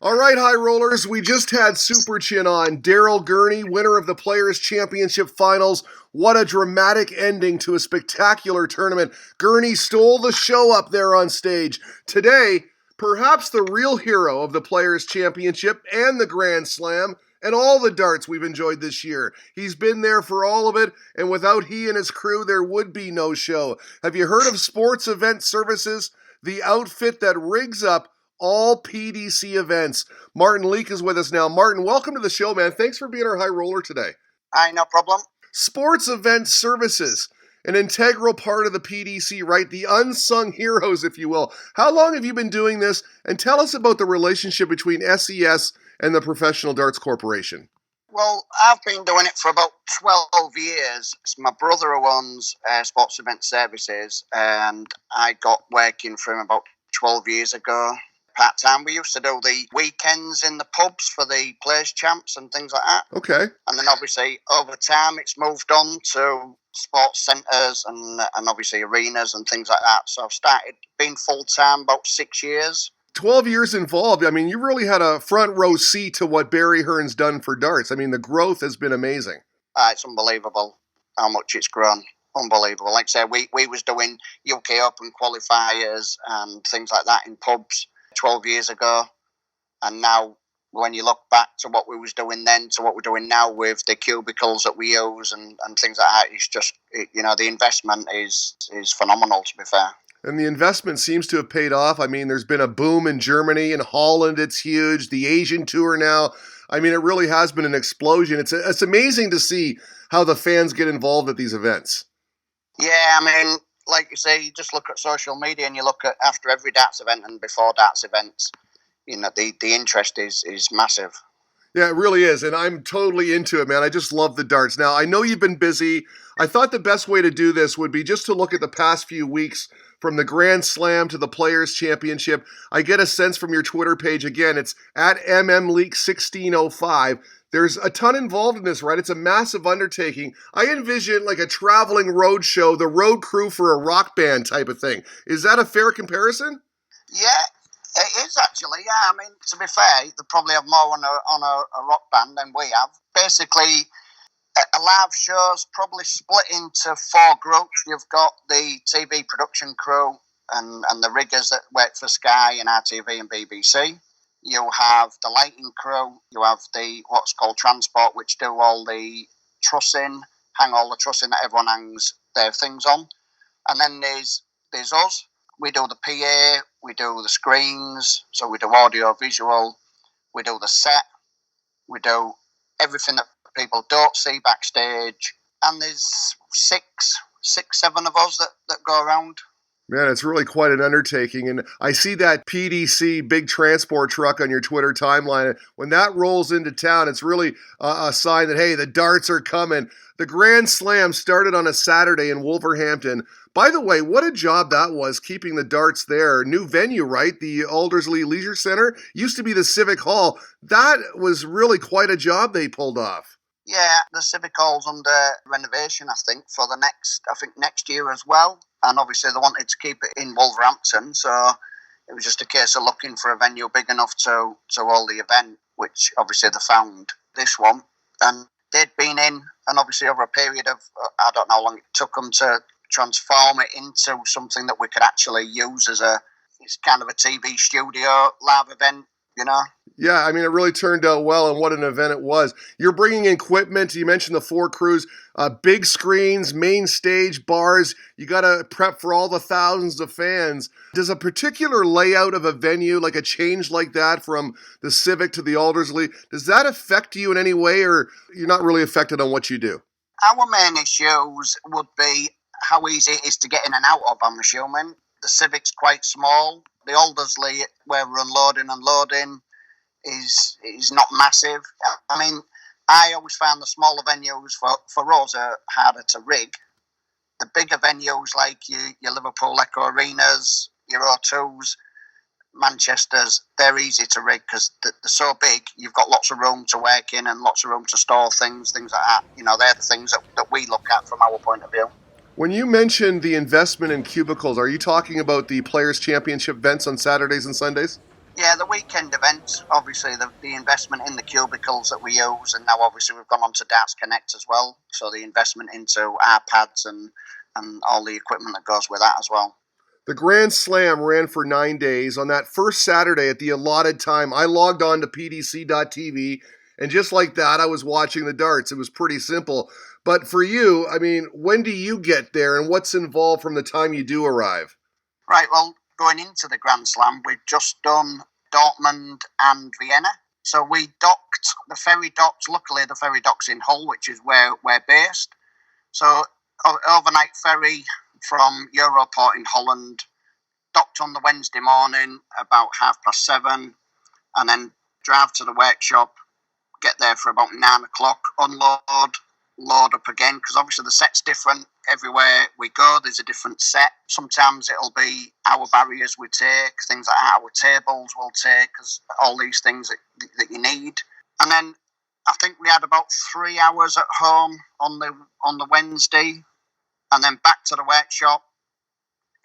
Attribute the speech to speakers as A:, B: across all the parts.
A: All right, high rollers, we just had Super Chin on. Daryl Gurney, winner of the Players' Championship Finals. What a dramatic ending to a spectacular tournament. Gurney stole the show up there on stage. Today, perhaps the real hero of the Players' Championship and the Grand Slam and all the darts we've enjoyed this year. He's been there for all of it, and without he and his crew, there would be no show. Have you heard of Sports Event Services? The outfit that rigs up all PDC events. Martin Leake is with us now. Martin, welcome to the show, man. Thanks for being our high roller today.
B: Aye, no problem.
A: Sports Event Services, an integral part of the PDC, right? The unsung heroes, if you will. How long have you been doing this? And tell us about the relationship between SES and the Professional Darts Corporation.
B: Well, I've been doing it for about 12 years. It's my brother who owns Sports Event Services, and I got working for him about 12 years ago. Part-time. We used to do the weekends in the pubs for the Players Champs and things like that.
A: Okay.
B: And then obviously over time it's moved on to sports centres and obviously arenas and things like that. So I've started being full-time about 6 years.
A: 12 years involved. I mean, you really had a front row seat to what Barry Hearn's done for darts. I mean, the growth has been amazing.
B: It's unbelievable how much it's grown. Unbelievable. Like I say, we was doing UK Open qualifiers and things like that in pubs 12 years ago, and now when you look back to what we was doing then to what we're doing now with the cubicles that we use and things like that, it's just, the investment is phenomenal, to be fair.
A: And the investment seems to have paid off. I mean, there's been a boom in Germany, in Holland it's huge, the Asian tour now. I mean, it really has been an explosion. It's amazing to see how the fans get involved at these events.
B: Yeah, I mean, like you say, you just look at social media and you look at after every darts event and before darts events, the interest is massive.
A: Yeah, it really is. And I'm totally into it, man. I just love the darts. Now, I know you've been busy. I thought the best way to do this would be just to look at the past few weeks from the Grand Slam to the Players' Championship. I get a sense from your Twitter page. Again, it's at mmleak1605. There's a ton involved in this, right? It's a massive undertaking. I envision like a traveling road show, the road crew for a rock band type of thing. Is that a fair comparison?
B: Yeah, it is actually. Yeah, I mean, to be fair, they probably have more on a rock band than we have. Basically, a live show's probably split into 4 groups. You've got the TV production crew and the riggers that work for Sky and RTV and BBC. You have the lighting crew, you have the what's called transport, which do all the trussing, hang all the trussing that everyone hangs their things on. And then there's us. We do the PA, we do the screens, so we do audio, visual, we do the set, we do everything that people don't see backstage. And there's six, 7 of us that go around.
A: Man, it's really quite an undertaking. And I see that PDC big transport truck on your Twitter timeline. When that rolls into town, it's really a sign that, hey, the darts are coming. The Grand Slam started on a Saturday in Wolverhampton. By the way, what a job that was, keeping the darts there. New venue, right? The Aldersley Leisure Centre. Used to be the Civic Hall. That was really quite a job they pulled off.
B: Yeah, the Civic Hall's under renovation, I think, for next year as well. And obviously they wanted to keep it in Wolverhampton, so it was just a case of looking for a venue big enough to hold the event, which obviously they found this one. And they'd been in, and obviously over a period of, I don't know how long it took them to transform it into something that we could actually use it's kind of a TV studio live event,
A: Yeah, I mean, it really turned out well, and what an event it was. You're bringing in equipment. You mentioned the 4 crews, big screens, main stage, bars. You got to prep for all the thousands of fans. Does a particular layout of a venue, like a change like that from the Civic to the Aldersley, does that affect you in any way, or you're not really affected on what you do?
B: Our main issues would be how easy it is to get in and out of, I'm assuming. The Civic's quite small. The Aldersley, where we're unloading and loading, is not massive. I mean, I always found the smaller venues for us are harder to rig. The bigger venues like your Liverpool Echo Arenas, your O2s, Manchester's, they're easy to rig because they're so big. You've got lots of room to work in and lots of room to store things like that. They're the things that we look at from our point of view.
A: When you mentioned the investment in cubicles, are you talking about the Players' Championship events on Saturdays and Sundays?
B: Yeah, the weekend events, obviously the investment in the cubicles that we use, and now obviously we've gone on to Darts Connect as well. So the investment into our pads and all the equipment that goes with that as well.
A: The Grand Slam ran for 9 days. On that first Saturday at the allotted time, I logged on to PDC.tv, and just like that, I was watching the darts. It was pretty simple. But for you, I mean, when do you get there, and what's involved from the time you do arrive?
B: Right, well, going into the Grand Slam, we've just done Dortmund and Vienna. So we docked, the ferry docks, luckily the ferry docks in Hull, which is where we're based. So overnight ferry from Europort in Holland, docked on the Wednesday morning about 7:30, and then drive to the workshop, get there for about 9 o'clock, unload, load up again, because obviously the set's different everywhere we go. There's a different set. Sometimes it'll be our barriers we take, things like that, our tables we'll take, because all these things that you need. And then I think we had about 3 hours at home on the Wednesday, and then back to the workshop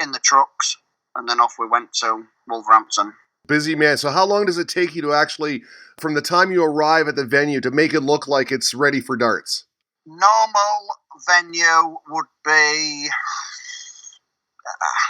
B: in the trucks, and then off we went to Wolverhampton.
A: Busy man. So how long does it take you to actually, from the time you arrive at the venue, to make it look like it's ready for darts?
B: Normal venue would be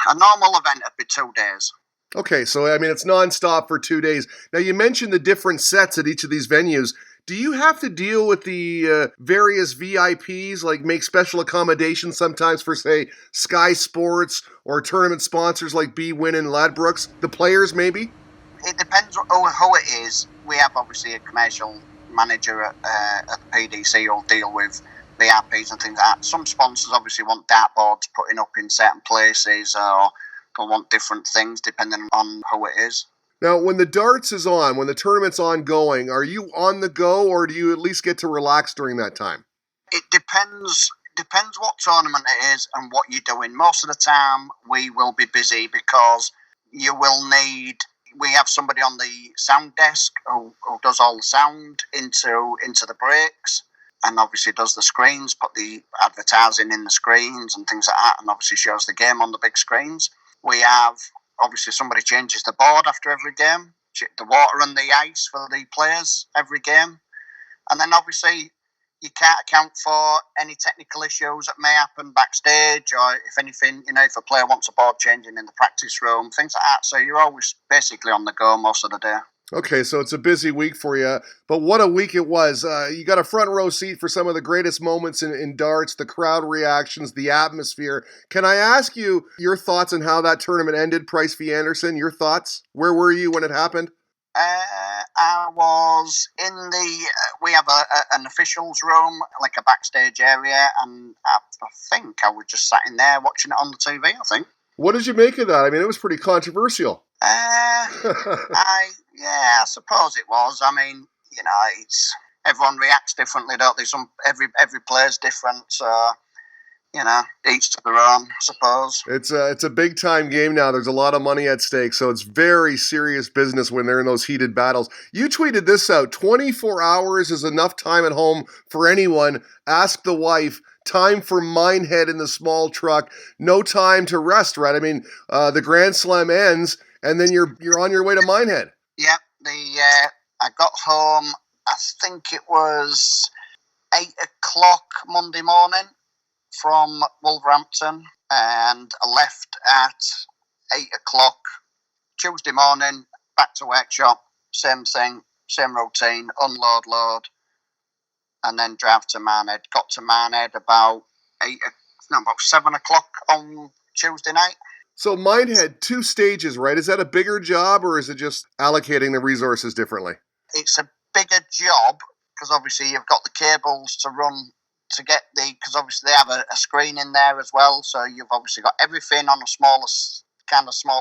B: a normal event would be 2 days.
A: Okay, so I mean, it's nonstop for 2 days. Now, you mentioned the different sets at each of these venues. Do you have to deal with the various VIPs, like make special accommodations sometimes for, say, Sky Sports or tournament sponsors like B-Win and Ladbrokes? The players, maybe?
B: It depends who it is. We have obviously a commercial manager at the PDC who'll deal with VIPs and things like that. Some sponsors obviously want dartboards putting up in certain places, or they'll want different things depending on who it is.
A: Now, when the darts is on, when the tournament's ongoing, are you on the go, or do you at least get to relax during that time?
B: It depends what tournament it is and what you're doing. Most of the time we will be busy because you will need, we have somebody on the sound desk who does all the sound into the breaks, and obviously does the screens, put the advertising in the screens and things like that, and obviously shows the game on the big screens. We have obviously somebody changes the board after every game, the water and the ice for the players every game, and then obviously you can't account for any technical issues that may happen backstage, or if anything, if a player wants a board changing in the practice room, things like that. So you're always basically on the go most of the day.
A: Okay, so it's a busy week for you, but what a week it was. You got a front row seat for some of the greatest moments in darts, the crowd reactions, the atmosphere. Can I ask you your thoughts on how that tournament ended, Price v. Anderson? Your thoughts? Where were you when it happened?
B: I was in we have an officials room, like a backstage area, and I think I was just sat in there watching it on the TV, I think.
A: What did you make of that? I mean, it was pretty controversial.
B: I suppose it was. I mean, it's everyone reacts differently, don't they? Every player's different, so each to their own, I suppose.
A: It's a big time game now. There's a lot of money at stake, so it's very serious business when they're in those heated battles. You tweeted this out: 24 hours is enough time at home for anyone. Ask the wife. Time for Minehead in the small truck. No time to rest, right? I mean, the Grand Slam ends, and then you're on your way to Minehead.
B: Yep. I got home, I think it was 8 o'clock Monday morning from Wolverhampton, and I left at 8 o'clock Tuesday morning, back to workshop, same thing, same routine, unload, load, and then drive to Minehead. Got to Minehead about 7 o'clock on Tuesday night.
A: So Minehead, 2 stages, right? Is that a bigger job, or is it just allocating the resources differently?
B: It's a bigger job because obviously you've got the cables to run to get because obviously they have a screen in there as well. So you've obviously got everything on a smaller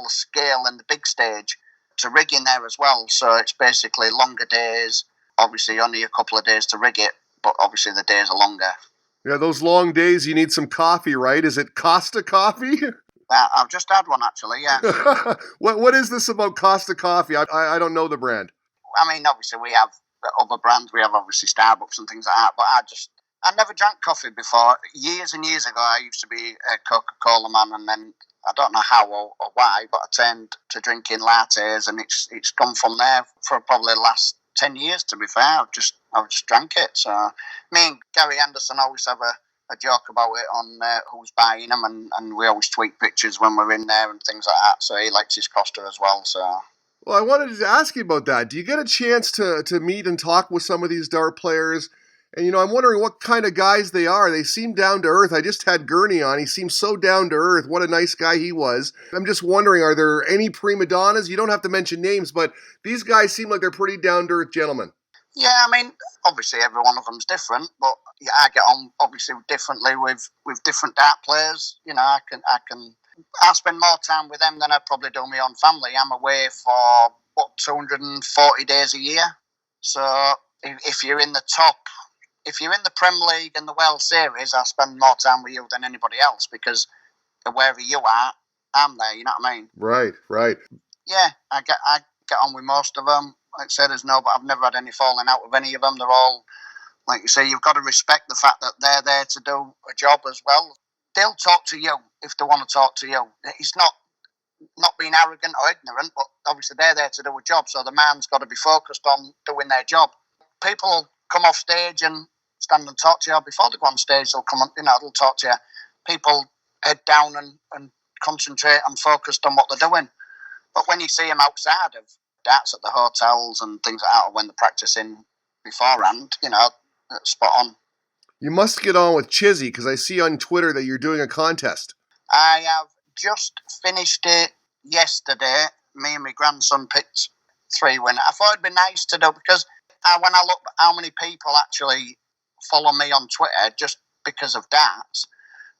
B: scale than the big stage to rig in there as well. So it's basically longer days. Obviously only a couple of days to rig it, but obviously the days are longer.
A: Yeah, those long days, you need some coffee, right? Is it Costa Coffee?
B: I've just had one, actually, yeah.
A: What is this about Costa Coffee? I don't know the brand.
B: I mean, obviously, we have other brands. We have, obviously, Starbucks and things like that. But I never drank coffee before. Years and years ago, I used to be a Coca-Cola man. And then I don't know how or why, but I turned to drinking lattes, and it's gone from there for probably the last 10 years. To be fair, I've just drank it. So me and Gary Anderson always have a joke about it on who's buying them, and we always tweet pictures when we're in there and things like that. So he likes his Costa as well. So.
A: Well, I wanted to ask you about that. Do you get a chance to meet and talk with some of these dart players? And, I'm wondering what kind of guys they are. They seem down to earth. I just had Gurney on. He seems so down to earth. What a nice guy he was. I'm just wondering, are there any Primadonnas? You don't have to mention names, but these guys seem like they're pretty down to earth gentlemen.
B: Yeah, I mean, obviously every one of them's different, but yeah, I get on obviously differently with different dart players. I spend more time with them than I probably do my own family. I'm away for 240 days a year. So if you're in the top, if you're in the Premier League and the World Series, I spend more time with you than anybody else, because wherever you are, I'm there. You know what I mean?
A: Right.
B: Yeah, I get on with most of them. Like I said, but I've never had any falling out with any of them. They're all, like you say, you've got to respect the fact that they're there to do a job as well. They'll talk to you if they want to talk to you. It's not being arrogant or ignorant, but obviously they're there to do a job, so the man's got to be focused on doing their job. People come off stage and stand and talk to you. Before they go on stage, they'll come on, they'll talk to you. People head down and concentrate and focused on what they're doing. But when you see them outside of darts at the hotels and things like that, or when they're practicing beforehand, spot on.
A: You must get on with Chizzy, because I see on Twitter that you're doing a contest.
B: I have just finished it yesterday. Me and my grandson picked 3 winners. I thought it'd be nice to do, because when I look at how many people actually follow me on Twitter just because of darts,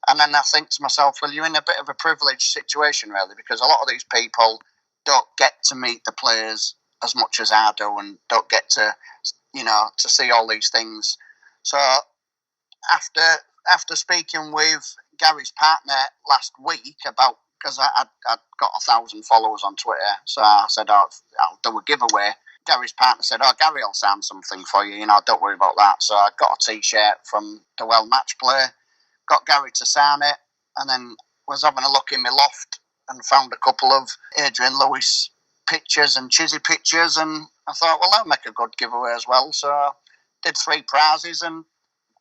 B: and then I think to myself, well, you're in a bit of a privileged situation, really, because a lot of these people don't get to meet the players as much as I do, and don't get to, to see all these things. So after speaking with Gary's partner last week about, because I'd got 1,000 followers on Twitter, so I said, I'll do a giveaway. Gary's partner said, Gary will sign something for you, don't worry about that. So I got a T-shirt from the Well Match Play, got Gary to sign it, and then was having a look in my loft and found a couple of Adrian Lewis pictures and Chizzy pictures, and I thought, well, that'll make a good giveaway as well. So I did 3 prizes and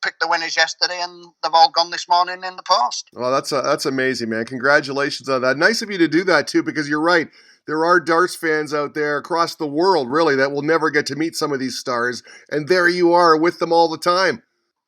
B: picked the winners yesterday, and they've all gone this morning in the post.
A: Well, that's amazing, man. Congratulations on that. Nice of you to do that, too, because you're right. There are darts fans out there across the world, really, that will never get to meet some of these stars, and there you are with them all the time.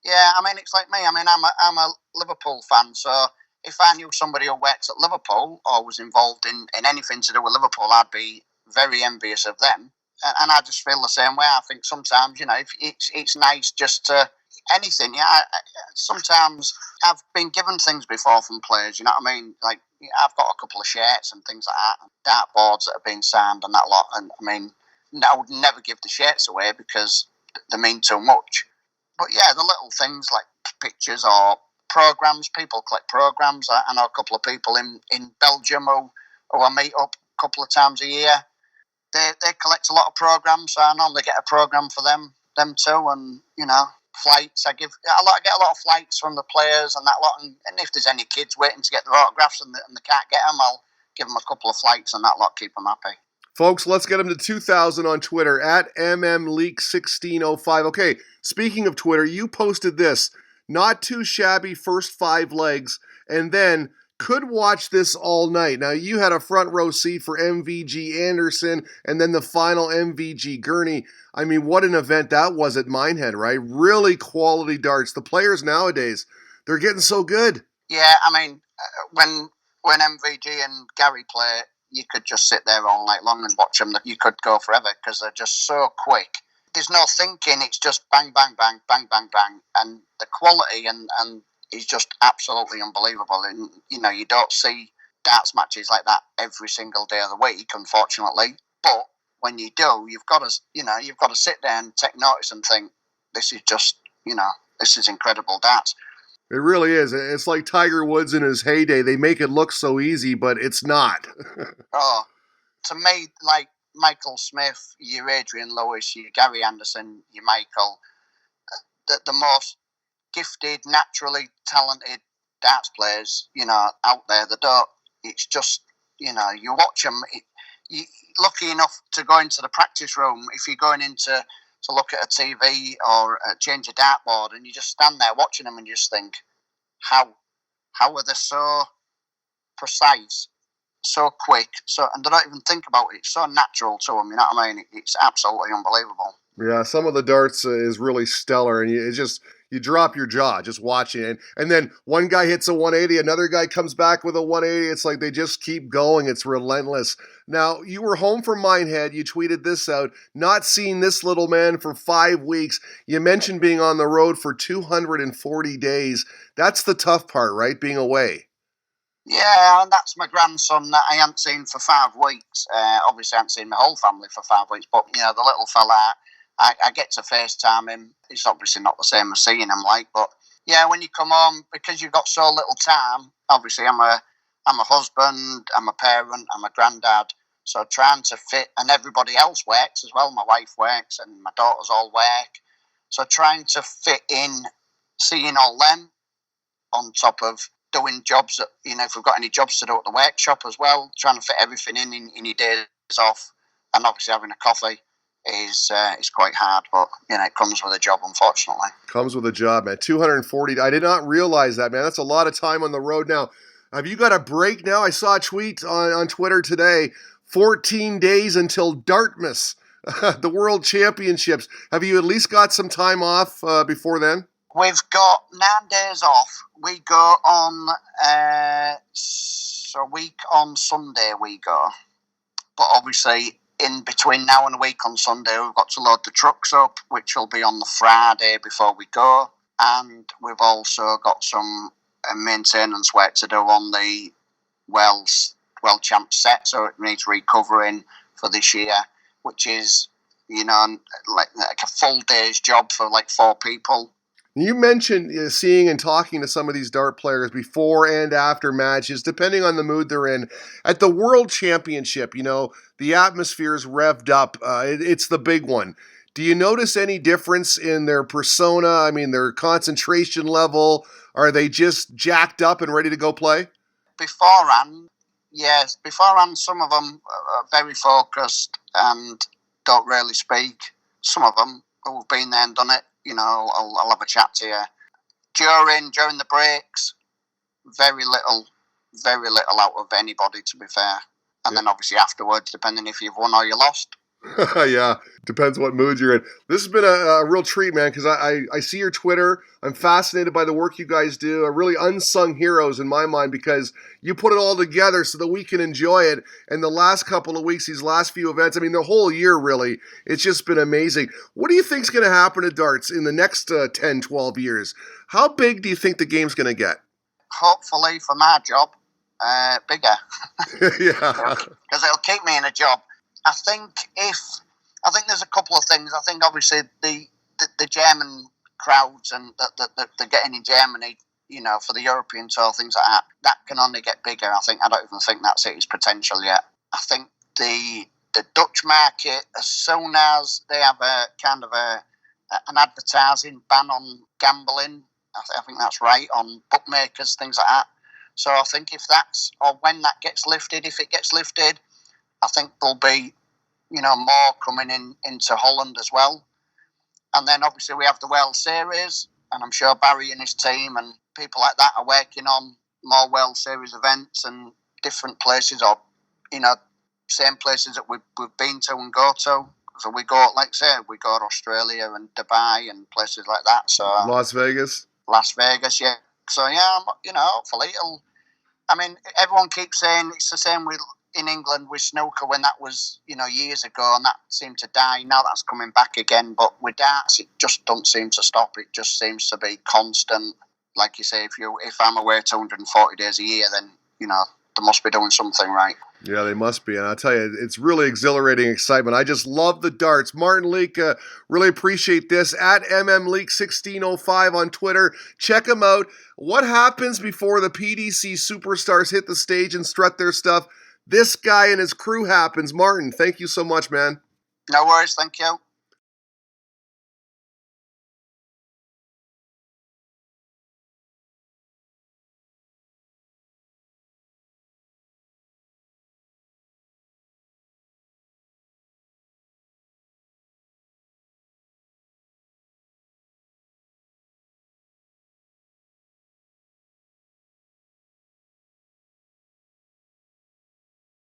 B: Yeah, I mean, it's like me. I mean, I'm a Liverpool fan, so if I knew somebody who worked at Liverpool or was involved in anything to do with Liverpool, I'd be very envious of them. And I just feel the same way. I think sometimes, it's nice just to anything. Yeah, sometimes I've been given things before from players. You know what I mean? Like, I've got a couple of shirts and things like that, dart boards that have been signed and that lot. And I mean, I would never give the shirts away because they mean too much. But yeah, the little things like pictures or programs. People collect programs. I know a couple of people in Belgium who I meet up a couple of times a year. They collect a lot of programs, so I normally get a program for them too, and flights. I get a lot of flights from the players and that lot, and if there's any kids waiting to get their autographs and they can't get them, I'll give them a couple of flights and that lot, keep them happy.
A: Folks, let's get them to 2,000 on Twitter, at mmleak1605. Okay, speaking of Twitter, you posted this. Not too shabby first 5 legs, and then could watch this all night. Now, you had a front row seat for MVG Anderson and then the final MVG Gurney. I mean, what an event that was at Minehead, right? Really quality darts. The players nowadays, they're getting so good.
B: Yeah, I mean, when MVG and Gary play, you could just sit there all night long and watch them. You could go forever because they're just so quick. There's no thinking. It's just bang, bang, bang, bang, bang, bang. And the quality and is just absolutely unbelievable. And, you don't see darts matches like that every single day of the week, unfortunately. But when you do, you've got to sit there and take notice and think, this is just, this is incredible darts.
A: It really is. It's like Tiger Woods in his heyday. They make it look so easy, but it's not.
B: To me, like Michael Smith, your Adrian Lewis, your Gary Anderson, your Michael, the most gifted, naturally talented darts players, out there. They don't, it's just, you watch them. You lucky enough to go into the practice room, if you're going into to look at a TV or change a dartboard, and you just stand there watching them and you just think, how are they so precise, so quick, and they don't even think about it. It's so natural to them, you know what I mean? It's absolutely unbelievable.
A: Yeah, some of the darts is really stellar, and you drop your jaw just watching it. And then one guy hits a 180, another guy comes back with a 180. It's like they just keep going. It's relentless. Now, you were home from Minehead. You tweeted this out, not seeing this little man for 5 weeks. You mentioned being on the road for 240 days. That's the tough part, right? Being away.
B: Yeah, and that's my grandson that I haven't seen for 5 weeks. Obviously, I haven't seen my whole family for 5 weeks, but, the little fella, I get to FaceTime him. It's obviously not the same as seeing him, but yeah, when you come home, because you've got so little time, obviously I'm a husband, I'm a parent, I'm a granddad, so trying to fit, and everybody else works as well. My wife works and my daughters all work, so trying to fit in seeing all them on top of doing jobs that, if we've got any jobs to do at the workshop as well, trying to fit everything in your days off, and obviously having a coffee is quite hard, but it comes with a job, unfortunately.
A: Comes with a job, man. 240. I did not realize that, man. That's a lot of time on the road. Now, have you got a break now? I saw a tweet on Twitter today. 14 days until Dartmouth, the World Championships. Have you at least got some time off before then?
B: We've got 9 days off. We go on a week on Sunday. We go, but obviously, in between now and a week on Sunday, we've got to load the trucks up, which will be on the Friday before we go. And we've also got some maintenance work to do on the World Champ set, so it needs recovering for this year, which is, like a full day's job for like 4 people.
A: You mentioned seeing and talking to some of these dart players before and after matches, depending on the mood they're in. At the World Championship, the atmosphere is revved up. It's the big one. Do you notice any difference in their persona? I mean, their concentration level? Are they just jacked up and ready to go play?
B: Beforehand, yes. Beforehand, some of them are very focused and don't really speak. Some of them who've been there and done it, I'll have a chat to you. During the breaks, very little out of anybody, to be fair. And then obviously afterwards, depending if you've won or you lost.
A: Yeah, depends what mood you're in. This has been a real treat, man, because I see your Twitter. I'm fascinated by the work you guys do. Are really unsung heroes in my mind, because you put it all together so that we can enjoy it. And the last couple of weeks, these last few events, I mean, the whole year, really, it's just been amazing. What do you think's going to happen to darts in the next 10, 12 years? How big do you think the game's going to get?
B: Hopefully, for my job, bigger.
A: Yeah.
B: Because it'll keep me in a job. I think there's a couple of things. I think obviously the German crowds and that they're getting in Germany, for the European tour, things like that, that can only get bigger. I don't even think that's its potential yet. I think the Dutch market, as soon as they have a kind of an advertising ban on gambling, I think that's right, on bookmakers, things like that. So I think when that gets lifted, if it gets lifted, I think there'll be, more coming into Holland as well. And then obviously we have the World Series, and I'm sure Barry and his team and people like that are working on more World Series events and different places, or, same places that we've been to and go to. So we go, like I said, we go to Australia and Dubai and places like that. So
A: Las Vegas,
B: yeah. So yeah, hopefully it'll. I mean, everyone keeps saying it's the same in England with snooker when that was, years ago, and that seemed to die. Now that's coming back again. But with darts, it just don't seem to stop. It just seems to be constant. Like you say, if I'm away 240 days a year, then, they must be doing something right.
A: Yeah, they must be. And I'll tell you, it's really exhilarating excitement. I just love the darts. Martin Leake, really appreciate this. At MMLeake1605 on Twitter. Check him out. What happens before the PDC superstars hit the stage and strut their stuff? This guy and his crew happens. Martin, thank you so much, man.
B: No worries. Thank you.